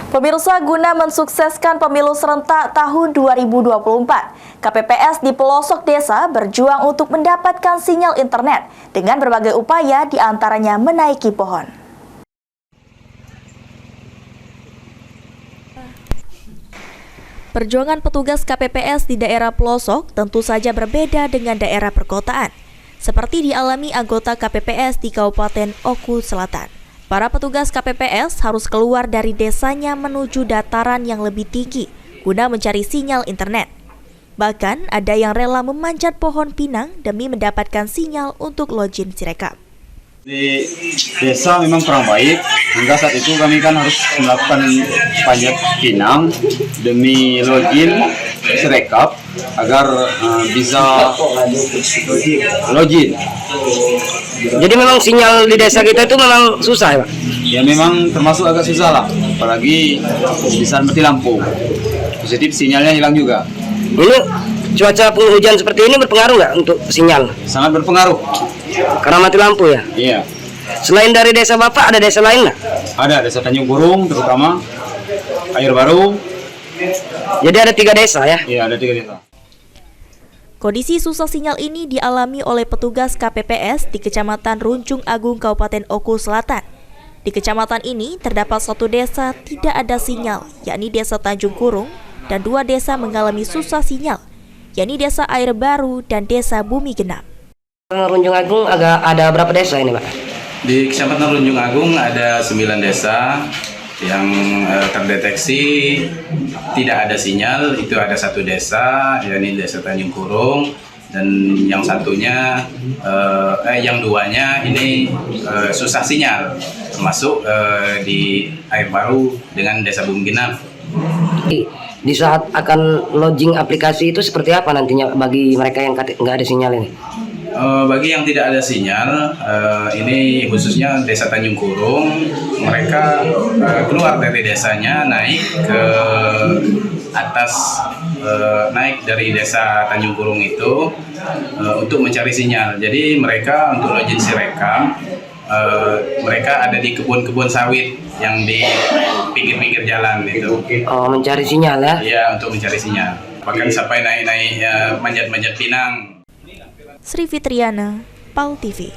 Pemirsa, guna mensukseskan pemilu serentak tahun 2024, KPPS di pelosok desa berjuang untuk mendapatkan sinyal internet dengan berbagai upaya, diantaranya menaiki pohon. Perjuangan petugas KPPS di daerah pelosok tentu saja berbeda dengan daerah perkotaan, seperti dialami anggota KPPS di Kabupaten Oku Selatan. Para petugas KPPS harus keluar dari desanya menuju dataran yang lebih tinggi guna mencari sinyal internet. Bahkan ada yang rela memanjat pohon pinang demi mendapatkan sinyal untuk login Sirekap. Di desa memang kurang baik, hingga saat itu kami kan harus melakukan panjat pinang demi login Sirekap agar bisa login. Jadi memang sinyal di desa kita itu memang susah ya Pak? Ya memang termasuk agak susah lah, apalagi bisa mati lampu. Positif sinyalnya hilang juga. Ini cuaca penghujan seperti ini berpengaruh nggak untuk sinyal? Sangat berpengaruh. Karena mati lampu ya? Iya. Selain dari desa Bapak, ada desa lain nggak? Ada desa Tanjung Kurung terutama, Air Baru. Jadi ada 3 desa ya? Iya, ada 3 desa. Kondisi susah sinyal ini dialami oleh petugas KPPS di Kecamatan Runcung Agung, Kabupaten Oku Selatan. Di kecamatan ini terdapat 1 desa tidak ada sinyal, yakni Desa Tanjung Kurung, dan 2 desa mengalami susah sinyal, yakni Desa Air Baru dan Desa Bumi Genap. Runcung Agung ada berapa desa ini Pak? Di Kecamatan Runcung Agung ada 9 desa yang terdeteksi tidak ada sinyal. Itu ada 1 desa, yakni Desa Tanjung Kurung, dan yang satunya, yang 2-nya ini susah sinyal, termasuk di Air Baru dengan Desa Bumi Genap. Di saat akan login aplikasi itu seperti apa nantinya bagi mereka yang nggak ada sinyal ini? Bagi yang tidak ada sinyal, ini khususnya Desa Tanjung Kurung, mereka keluar dari desanya, naik ke atas, naik dari Desa Tanjung Kurung itu untuk mencari sinyal. Jadi mereka untuk login Sirekap, mereka ada di kebun-kebun sawit yang di pinggir-pinggir jalan itu. Oh, mencari sinyal ya? Iya, untuk mencari sinyal. Bahkan sampai naik-naik manjat-manjat pinang. Sri Fitriana, PAL TV.